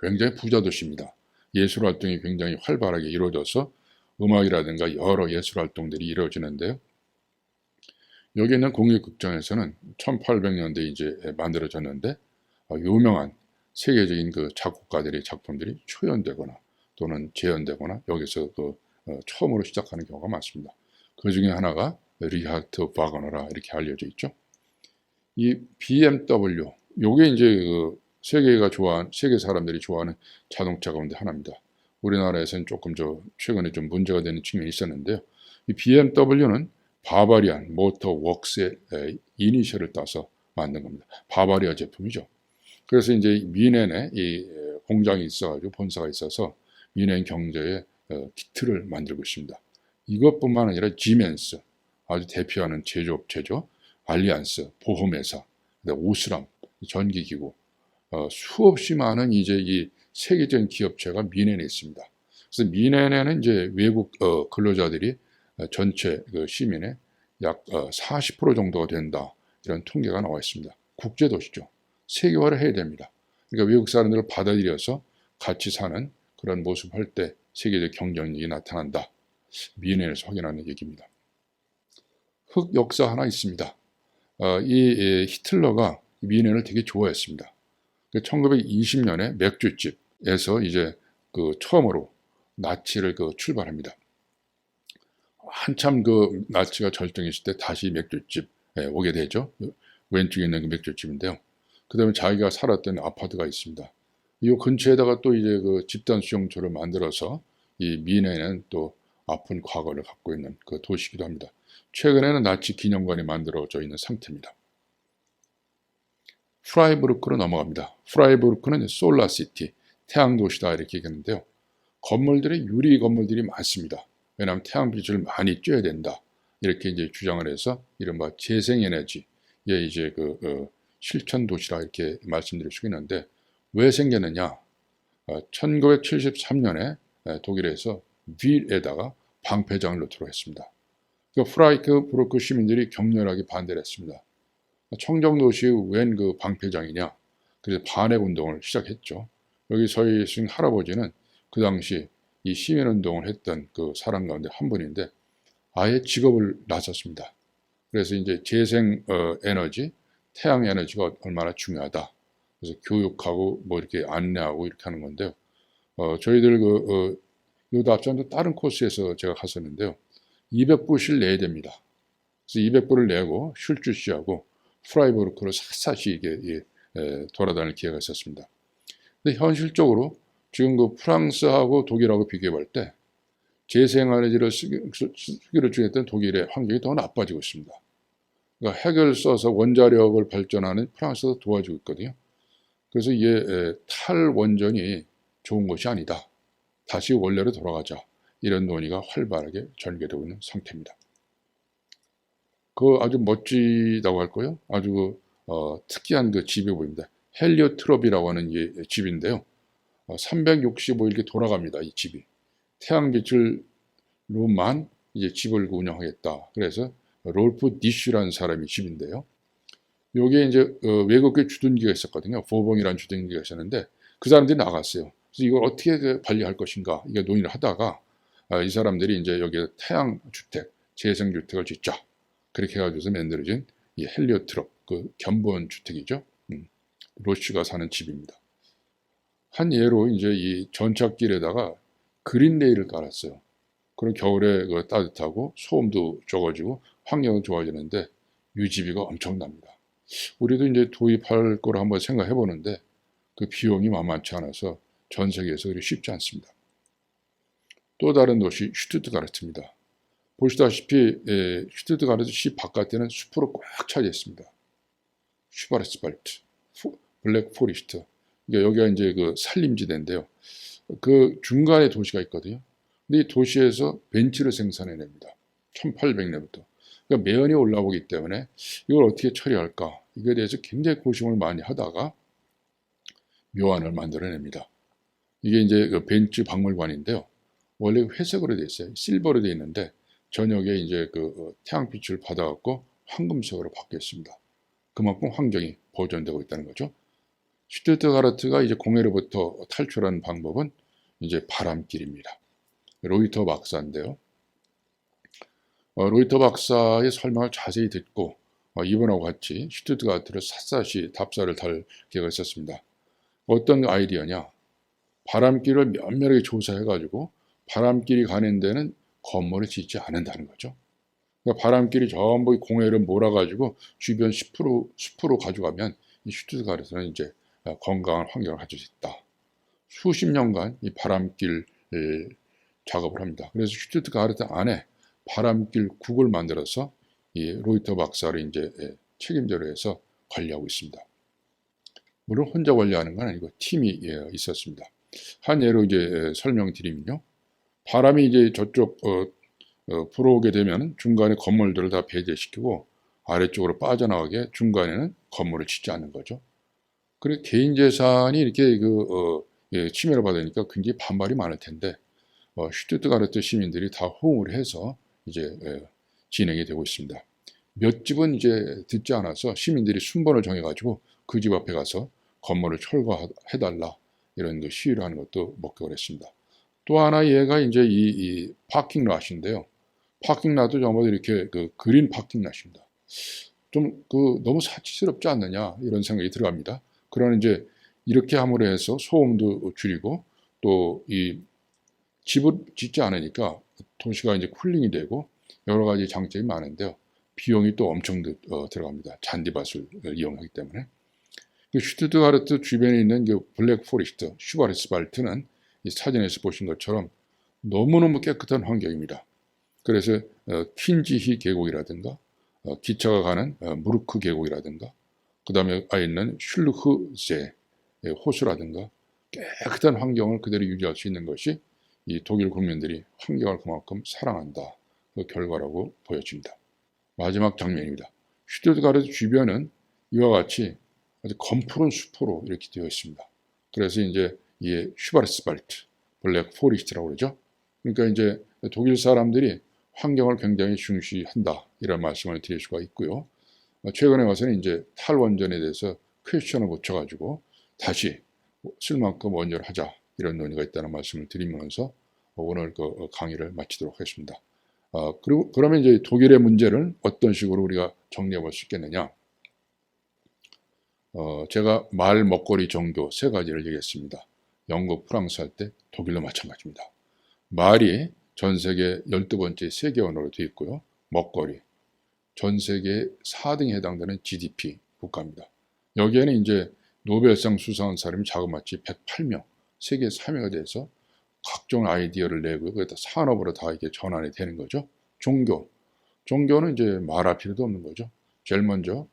굉장히 부자 도시입니다. 예술 활동이 굉장히 활발하게 이루어져서 음악이라든가 여러 예술 활동들이 이루어지는데요. 여기 있는 공익극장에서는 1800년대 이제 만들어졌는데 유명한 세계적인 그 작곡가들의 작품들이 초연되거나 또는 재연되거나 여기서 처음으로 시작하는 경우가 많습니다. 그 중에 하나가 리하트 바그너라 이렇게 알려져 있죠. 이 BMW, 요게 이제 그 세계 사람들이 좋아하는 자동차 가운데 하나입니다. 우리나라에서는 조금 최근에 좀 문제가 되는 측면이 있었는데요. 이 BMW는 바바리안 모터 웍스의 이니셜을 따서 만든 겁니다. 바바리아 제품이죠. 그래서 이제 뮌헨에 이 공장이 있어가지고 본사가 있어서 뮌헨 경제의 기틀을 만들고 있습니다. 이것뿐만 아니라 지멘스, 아주 대표하는 제조업체죠. 알리안스, 보험회사, 오스람, 전기기구, 수없이 많은 이제 이 세계적인 기업체가 뮌헨에 있습니다. 그래서 뮌헨에는 이제 외국 근로자들이 전체 그 시민의 약 40% 정도가 된다. 이런 통계가 나와 있습니다. 국제도시죠. 세계화를 해야 됩니다. 그러니까 외국 사람들을 받아들여서 같이 사는 그런 모습을 할 때 세계적 경쟁력이 나타난다. 뮌헨에서 확인하는 얘기입니다. 흑 역사 하나 있습니다. 이 히틀러가 뮌헨을 되게 좋아했습니다. 1920년에 맥주집에서 이제 그 처음으로 나치를 출발합니다. 한참 나치가 절정했을 때 다시 맥주집에 오게 되죠. 왼쪽에 있는 그 맥주집인데요. 그 다음에 자기가 살았던 아파트가 있습니다. 이 근처에다가 또 이제 집단 수용소를 만들어서 이 미네는 또 아픈 과거를 갖고 있는 그 도시이기도 합니다. 최근에는 나치 기념관이 만들어져 있는 상태입니다. 프라이부르크로 넘어갑니다. 프라이부르크는 솔라시티, 태양도시다 이렇게 얘기하는데요. 건물들이 유리 건물들이 많습니다. 왜냐하면 태양빛을 많이 쬐야 된다. 이렇게 이제 주장을 해서 이른바 재생에너지의 이제 실천 도시라 이렇게 말씀드릴 수 있는데 왜 생겼느냐? 1973년에 독일에서 윌에다가 방패장을 놓도록 했습니다. 프라이부르크 시민들이 격렬하게 반대를 했습니다. 청정도시의 웬 방패장이냐? 그래서 반핵 운동을 시작했죠. 여기 서 계신 할아버지는 그 당시 이 시민운동을 했던 그 사람 가운데 한 분인데 아예 직업을 놨었습니다. 그래서 이제 재생 에너지, 태양 에너지가 얼마나 중요하다. 그래서 교육하고 뭐 이렇게 안내하고 이렇게 하는 건데요. 저희들 이것도 앞전도 다른 코스에서 제가 갔었는데요. 200불씩 내야 됩니다. 그래서 200불을 내고 슐츠시하고 프라이부르크로 샅샅이 이게 돌아다닐 기회가 있었습니다. 근데 현실적으로 지금 프랑스하고 독일하고 비교해 볼 때 재생에너지를 쓰기로 주겠던 독일의 환경이 더 나빠지고 있습니다. 그러니까 핵을 써서 원자력을 발전하는 프랑스도 도와주고 있거든요. 그래서 이게 탈원전이 좋은 것이 아니다. 다시 원래로 돌아가자. 이런 논의가 활발하게 전개되고 있는 상태입니다. 아주 멋지다고 할 거예요. 아주 특이한 집이 보입니다. 헬리오트롭이라고 하는 집인데요. 365일 돌아갑니다. 이 집이. 태양빛을로만 이제 집을 운영하겠다. 그래서 롤프 디슈라는 사람이 집인데요. 여기에 이제 외국계 주둔기가 있었거든요. 보봉이라는 주둔기가 있었는데 그 사람들이 나갔어요. 그래서 이걸 어떻게 관리할 것인가 이게 논의를 하다가 이 사람들이 이제 여기에 태양주택, 재생주택을 짓자. 그렇게 해가지고서 만들어진 이 헬리오트롭, 견본 주택이죠. 로시가 사는 집입니다. 한 예로 이제 이 전착길에다가 그린레일을 깔았어요. 그럼 겨울에 따뜻하고 소음도 적어지고 환경은 좋아지는데 유지비가 엄청납니다. 우리도 이제 도입할 거를 한번 생각해 보는데 그 비용이 만만치 않아서 전 세계에서 그리 쉽지 않습니다. 또 다른 도시 슈투트가르트입니다. 보시다시피 슈투트가르트 시 바깥에는 숲으로 꽉 차져 있습니다. 슈바르츠발트, 블랙 포리스트. 여기가 이제 산림지대인데요. 그 중간에 도시가 있거든요. 근데 이 도시에서 벤츠를 생산해냅니다. 1800년부터. 그러니까 매연이 올라오기 때문에 이걸 어떻게 처리할까? 이거에 대해서 굉장히 고심을 많이 하다가 묘안을 만들어냅니다. 이게 이제 벤츠 박물관인데요. 원래 회색으로 되어 있어요. 실버로 되어 있는데 저녁에 이제 태양빛을 받아갖고 황금색으로 바뀌었습니다. 그만큼 환경이 보존되고 있다는 거죠. 슈투트가르트가 이제 공해로부터 탈출하는 방법은 이제 바람길입니다. 로이터 박사인데요. 로이터 박사의 설명을 자세히 듣고 이분하고 같이 슈투트가르트를 샅샅이 답사를 달 기회가 있었습니다. 어떤 아이디어냐? 바람길을 면밀하게 조사해가지고 바람길이 가는 데는 건물을 짓지 않는다는 거죠. 그러니까 바람길이 전부 공해를 몰아가지고 주변 숲으로 가져가면 이 슈투트가르트는 이제 건강한 환경을 가질 수 있다. 수십 년간 이 바람길 작업을 합니다. 그래서 슈투트가르트 안에 바람길국을 만들어서 이 로이터 박사를 이제 책임자로 해서 관리하고 있습니다. 물론 혼자 관리하는 건 아니고 팀이 있었습니다. 한 예로 이제 설명드리면요. 바람이 이제 저쪽 불어오게 되면 중간에 건물들을 다 배제시키고 아래쪽으로 빠져나가게 중간에는 건물을 짓지 않는 거죠. 그리고 개인 재산이 이렇게 침해를 받으니까 굉장히 반발이 많을 텐데 슈투트가르트 시민들이 다 호응을 해서 이제 진행이 되고 있습니다. 몇 집은 이제 듣지 않아서 시민들이 순번을 정해가지고 그 집 앞에 가서 건물을 철거해달라 이런 시위를 하는 것도 목격을 했습니다. 또 하나 얘가 이제 이 파킹랏인데요. 파킹랏도 전부 이렇게 그린 파킹랏입니다. 좀 너무 사치스럽지 않느냐 이런 생각이 들어갑니다. 그러나 이제 이렇게 함으로 해서 소음도 줄이고 또 이 집을 짓지 않으니까 도시가 이제 쿨링이 되고 여러 가지 장점이 많은데요. 비용이 또 엄청 들어갑니다. 잔디밭을 이용하기 때문에. 슈투트가르트 주변에 있는 그 블랙 포레스트, 슈바르츠발트는 이 사진에서 보신 것처럼 너무너무 깨끗한 환경입니다. 그래서 퀸지히 계곡이라든가 기차가 가는 무르크 계곡이라든가 그 다음에 있는 슐르흐제 호수라든가 깨끗한 환경을 그대로 유지할 수 있는 것이 이 독일 국민들이 환경을 그만큼 사랑한다. 그 결과라고 보여집니다. 마지막 장면입니다. 슈투트가르트 주변은 이와 같이 아주 검푸른 숲으로 이렇게 되어 있습니다. 그래서 이제 이 슈바르츠발트, 블랙 포레스트라고 그러죠. 그러니까 이제 독일 사람들이 환경을 굉장히 중시한다 이런 말씀을 드릴 수가 있고요. 최근에 와서는 이제 탈원전에 대해서 퀘스천을 고쳐가지고 다시 쓸 만큼 원전을 하자 이런 논의가 있다는 말씀을 드리면서 오늘 그 강의를 마치도록 하겠습니다. 그리고 그러면 이제 독일의 문제를 어떤 식으로 우리가 정리해 볼 수 있겠느냐? 제가 말, 먹거리, 종교 세 가지를 얘기했습니다. 영국, 프랑스 할 때 독일도 마찬가지입니다. 말이 전 세계 12번째 세계 언어로 되어 있고요. 먹거리, 전 세계 4등에 해당되는 GDP 국가입니다. 여기에는 이제 노벨상 수상한 사람이 자그마치 108명, 세계 3위가 돼서 각종 아이디어를 내고요. 그게 다 산업으로 다 이게 전환이 되는 거죠. 종교는 이제 말할 필요도 없는 거죠. 제일 먼저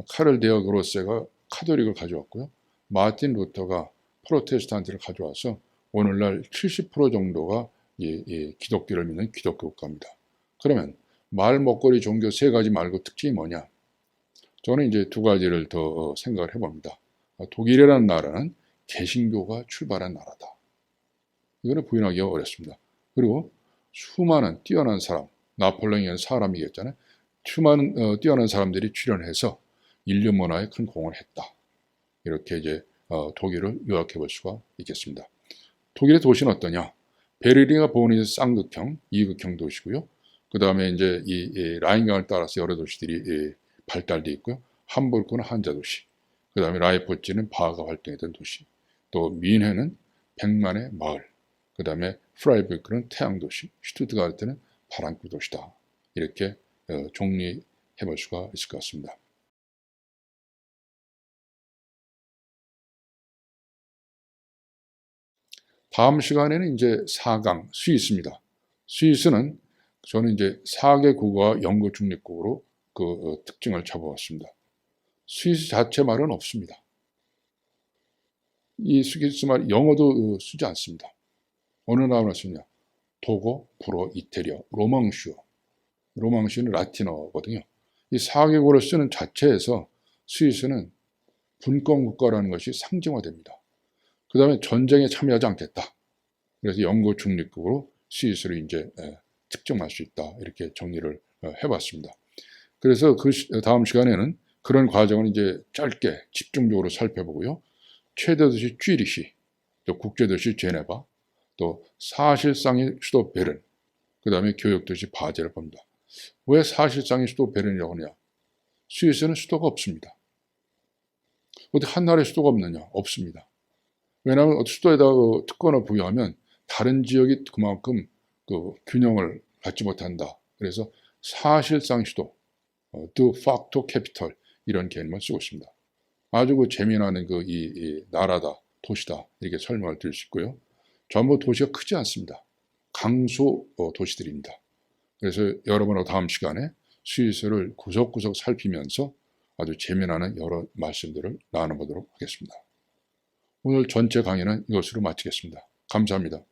카를 데어 그로세가 카톨릭을 가져왔고요. 마틴 루터가 프로테스탄트를 가져와서 오늘날 70% 정도가 기독교를 믿는 기독교 국가입니다. 그러면 말, 먹거리, 종교 세 가지 말고 특징이 뭐냐? 저는 이제 두 가지를 더 생각을 해봅니다. 독일이라는 나라는 개신교가 출발한 나라다. 이거는 부인하기가 어렵습니다. 그리고 수많은 뛰어난 사람, 나폴레옹이라는 사람이겠잖아요. 수많은 뛰어난 사람들이 출연해서 인류 문화에 큰 공헌을 했다. 이렇게 이제 독일을 요약해 볼 수가 있겠습니다. 독일의 도시는 어떠냐? 베를린과 보는이 쌍극형, 이극형 도시고요. 그 다음에 이제 이 라인강을 따라서 여러 도시들이 발달되어 있고요. 함부르크는 한자 도시, 그 다음에 라이프치히는 바하가 활동했던 도시, 또 뮌헨은 백만의 마을, 그 다음에 프라이부르크는 태양 도시, 슈투트가르트는 바람길 도시다. 이렇게 정리해 볼 수가 있을 것 같습니다. 다음 시간에는 이제 4강 스위스입니다. 스위스는 저는 이제 4개 국어와 영구 중립국으로 그 특징을 잡아왔습니다. 스위스 자체 말은 없습니다. 이 스위스 말 영어도 쓰지 않습니다. 어느 나라나 쓰냐? 토고, 불어, 이태리어, 로망슈는 라틴어거든요. 이 4개국어를 쓰는 자체에서 스위스는 분권 국가라는 것이 상징화됩니다. 그 다음에 전쟁에 참여하지 않겠다. 그래서 영구 중립국으로 스위스를 이제 특정할 수 있다. 이렇게 정리를 해봤습니다. 그래서 그 다음 시간에는 그런 과정을 이제 짧게 집중적으로 살펴보고요. 최대 도시 쥐리히, 또 국제도시 제네바, 또 사실상의 수도 베른, 그 다음에 교역도시 바젤을 봅니다. 왜 사실상의 수도 베른이라고 하냐? 스위스는 수도가 없습니다. 어디 한 나라에 수도가 없느냐? 없습니다. 왜냐하면 수도에다가 특권을 부여하면 다른 지역이 그만큼 그 균형을 갖지 못한다. 그래서 사실상 수도, de facto capital 이런 개념을 쓰고 있습니다. 아주 그 재미나는 이 나라다, 도시다 이렇게 설명을 드릴 수 있고요. 전부 도시가 크지 않습니다. 강소 도시들입니다. 그래서 여러분하고 다음 시간에 스위스를 구석구석 살피면서 아주 재미나는 여러 말씀들을 나눠보도록 하겠습니다. 오늘 전체 강의는 이것으로 마치겠습니다. 감사합니다.